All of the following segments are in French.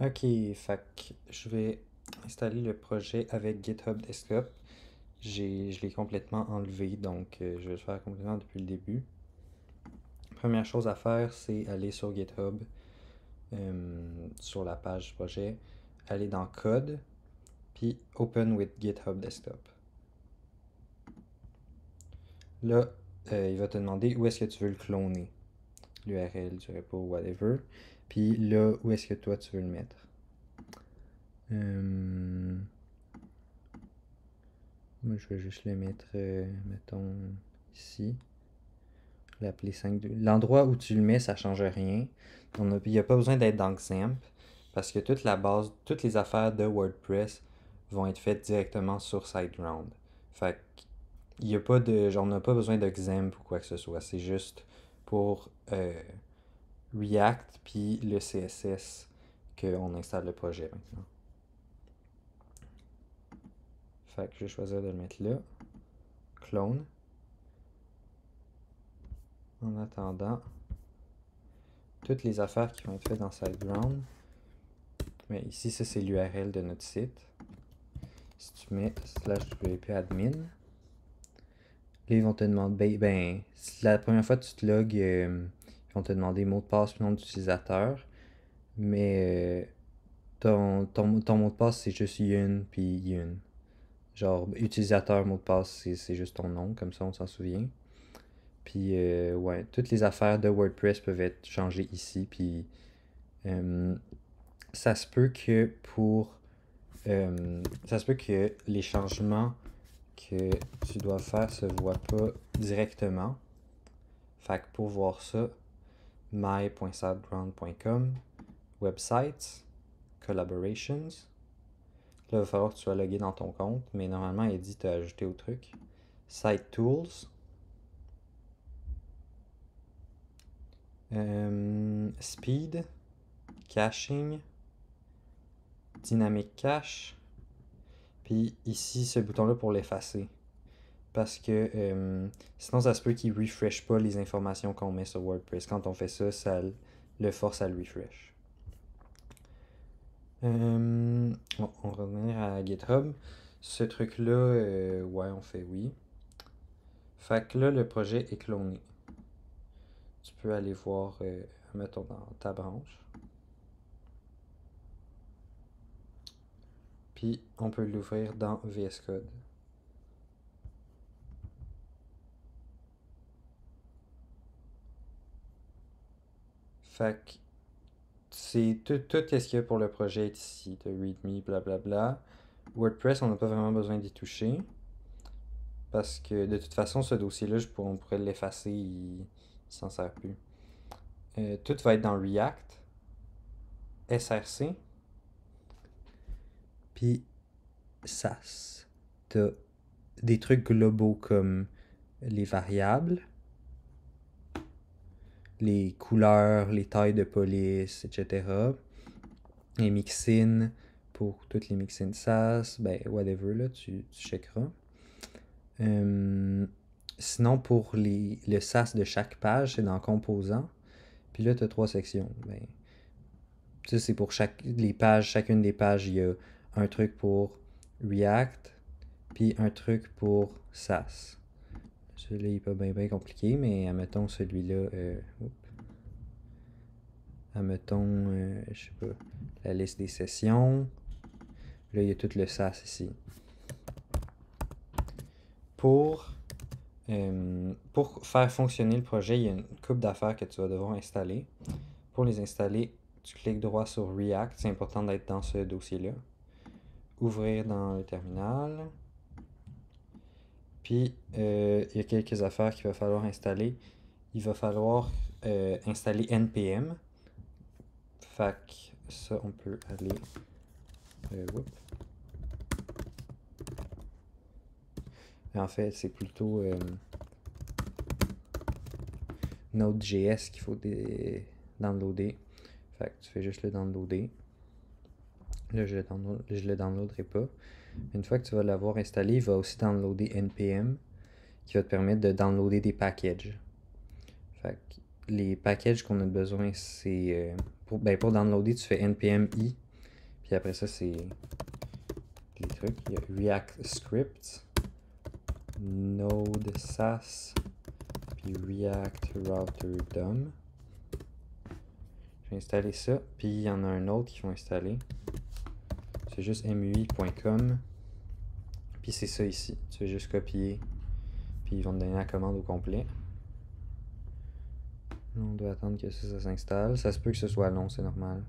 Ok, fait que je vais installer le projet avec GitHub Desktop. Je l'ai complètement enlevé, donc je vais le faire complètement depuis le début. Première chose à faire, c'est aller sur GitHub, sur la page du projet, aller dans Code, puis Open with GitHub Desktop. Là, il va te demander où est-ce que tu veux le cloner, l'URL du repo, whatever. Puis là, où est-ce que toi tu veux le mettre. Euh, Moi, je vais juste le mettre, mettons, ici. L'appeler 5.2. L'endroit où tu le mets, ça change rien. Il n'y a pas besoin d'être dans Xampp parce que toute la base, toutes les affaires de WordPress vont être faites directement sur SiteGround. Fait il y a pas de, genre, on n'a pas besoin de Xampp ou quoi que ce soit. C'est juste pour React puis le CSS qu'on installe le projet maintenant. Fait que je vais choisir de le mettre là. Clone. En attendant, toutes les affaires qui vont être faites dans SiteGround. Mais ici, ça c'est l'URL de notre site. Si tu mets /wp-admin, là ils vont te demander, si la première fois que tu te logs, ils vont te demander mot de passe et nom d'utilisateur. Mais ton mot de passe c'est juste Yun puis Yun. Genre, utilisateur, mot de passe, c'est juste ton nom, comme ça on s'en souvient. Puis, ouais, toutes les affaires de WordPress peuvent être changées ici. Puis, euh, ça se peut que ça se peut que les changements que tu dois faire se voient pas directement. Fait que pour voir ça, my.siteground.com, websites, collaborations. Là, il va falloir que tu sois logué dans ton compte, mais normalement, il dit te ajouter au truc. Site tools, speed, caching, dynamic cache, puis ici, ce bouton-là pour l'effacer. Parce que sinon, ça se peut qu'il ne refresh pas les informations qu'on met sur WordPress. Quand on fait ça, ça le force à le refresh. Bon, on va revenir à GitHub. Ce truc-là, ouais, on fait oui. Fait que là, le projet est cloné. Tu peux aller voir, mettons, dans ta branche. Puis, on peut l'ouvrir dans VS Code. Fait que c'est tout ce qu'il y a pour le projet est ici. De README, blablabla. WordPress, on n'a pas vraiment besoin d'y toucher. Parce que de toute façon, ce dossier-là, on pourrait l'effacer, il s'en sert plus. Tout va être dans React, SRC, puis SAS. T'as des trucs globaux comme les variables, les couleurs, les tailles de police, etc. Les mixins pour toutes les mixins SAS, whatever, là, tu checkeras. Sinon, pour le SAS de chaque page, c'est dans Composants. Puis là, tu as trois sections. Ça, c'est pour chacune des pages, il y a un truc pour React, puis un truc pour SAS. Celui-là, il n'est pas bien compliqué, mais admettons celui-là, admettons, je sais pas, la liste des sessions. Là, il y a tout le SAS ici. Pour, pour faire fonctionner le projet, il y a une coupe d'affaires que tu vas devoir installer. Pour les installer, tu cliques droit sur React. C'est important d'être dans ce dossier-là. Ouvrir dans le terminal. Puis, il y a quelques affaires qu'il va falloir installer. Il va falloir installer NPM. Fait que ça, on peut aller... En fait, c'est plutôt Node.js qu'il faut downloader. Fait que tu fais juste le downloader. Là, je le downloaderai pas. Une fois que tu vas l'avoir installé, il va aussi downloader NPM qui va te permettre de downloader des packages. Les packages qu'on a besoin, c'est pour downloader, tu fais npm i Puis après ça, c'est les trucs. Il y a React Scripts, Node Sass, puis React Router DOM. Je vais installer ça. Puis il y en a un autre qu'il faut installer. C'est juste mui.com. Puis c'est ça ici. Tu vas juste copier. Puis ils vont te donner la commande au complet. Là, on doit attendre que ça s'installe. Ça se peut que ce soit long, c'est normal.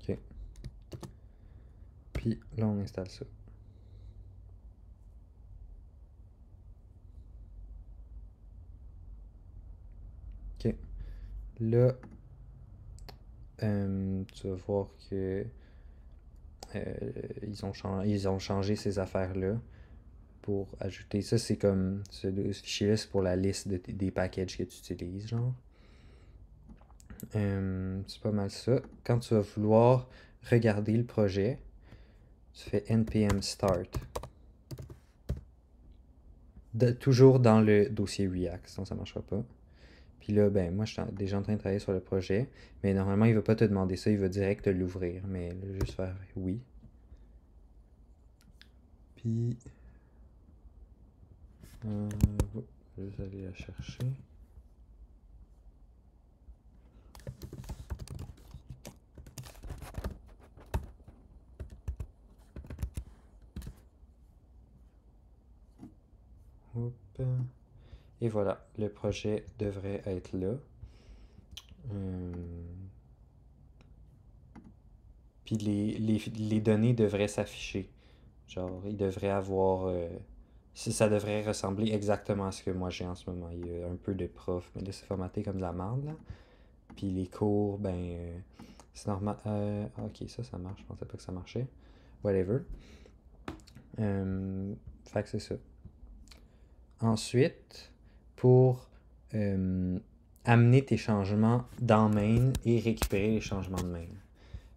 Ok. Puis là, on installe ça. Ok. Là, tu vas voir que ils ont changé ces affaires-là pour ajouter. Ça, c'est comme ce fichier-là, c'est pour la liste des packages que tu utilises, genre. C'est pas mal ça. Quand tu vas vouloir regarder le projet, tu fais npm start. Toujours dans le dossier React, sinon ça marchera pas. Puis là, ben moi je suis déjà en train de travailler sur le projet, mais normalement il va pas te demander ça, il va direct te l'ouvrir, mais là, juste faire oui. Puis je vais aller la chercher. Hop. Et voilà, le projet devrait être là. Puis les données devraient s'afficher. Genre, il devrait avoir... si ça devrait ressembler exactement à ce que moi j'ai en ce moment. Il y a un peu de prof, mais là c'est formaté comme de la merde, là. Puis les cours, ben... c'est normal... ok, ça marche. Je pensais pas que ça marchait. Whatever. Fait que c'est ça. Ensuite, pour amener tes changements dans main et récupérer les changements de main.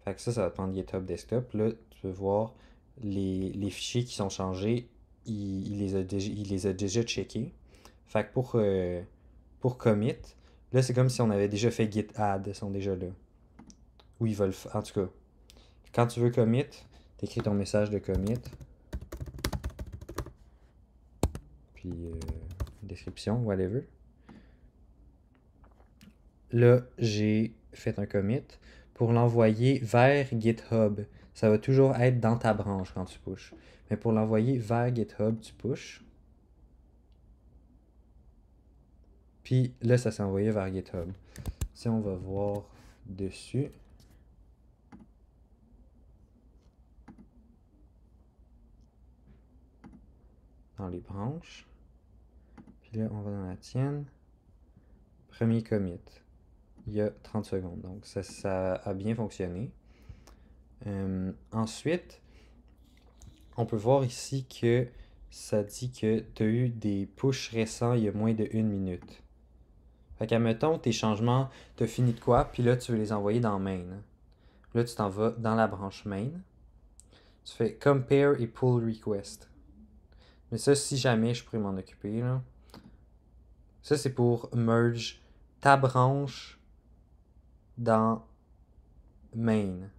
Fait que ça va prendre GitHub Desktop. Là, tu peux voir les fichiers qui sont changés, il les a déjà checkés. Fait que pour commit, là, c'est comme si on avait déjà fait git add, ils sont déjà là. Ou ils veulent... En tout cas, quand tu veux commit, tu écris ton message de commit. Puis, description, whatever. Là, j'ai fait un commit pour l'envoyer vers GitHub. Ça va toujours être dans ta branche quand tu pushes. Mais pour l'envoyer vers GitHub, tu pushes. Puis là, ça s'est envoyé vers GitHub. Si on va voir dessus. Dans les branches. Puis là, on va dans la tienne. Premier commit. Il y a 30 secondes. Donc ça a bien fonctionné. Ensuite, on peut voir ici que ça dit que tu as eu des pushs récents il y a moins de 1 minute. Fait qu'admettons, tes changements, tu as fini de quoi, puis là, tu veux les envoyer dans main. Là, tu t'en vas dans la branche main. Tu fais compare et pull request. Mais ça, si jamais je pourrais m'en occuper, là. Ça, c'est pour merge ta branche dans main.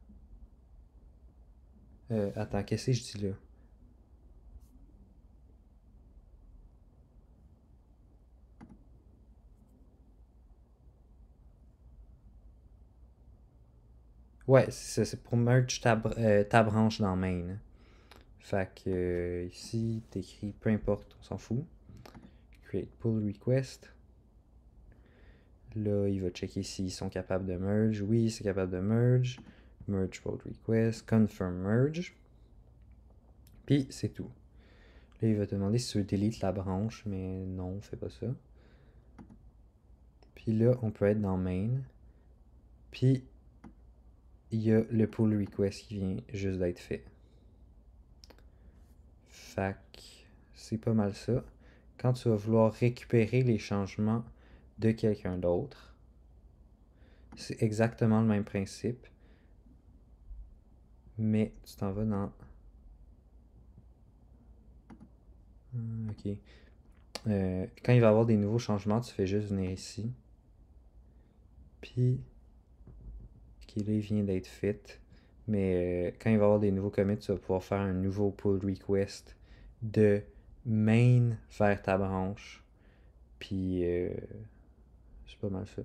Attends, qu'est-ce que je dis là? Ouais, c'est ça, c'est pour merge ta branche dans main. Fait que ici, t'écris peu importe, on s'en fout. Create pull request. Là, il va checker s'ils sont capables de merge. Oui, c'est capable de merge. Merge vote request. Confirm merge. Puis, c'est tout. Là, il va te demander si tu veux delete la branche, mais non, fais pas ça. Puis là, on peut être dans main. Puis, il y a le pull request qui vient juste d'être fait. Fait que c'est pas mal ça. Quand tu vas vouloir récupérer les changements de quelqu'un d'autre, c'est exactement le même principe. Mais tu t'en vas dans... Ok. Quand il va y avoir des nouveaux changements, tu fais juste venir ici. Puis, qui là, il vient d'être fait. Mais quand il va y avoir des nouveaux commits, tu vas pouvoir faire un nouveau pull request de main vers ta branche. Puis, c'est pas mal ça.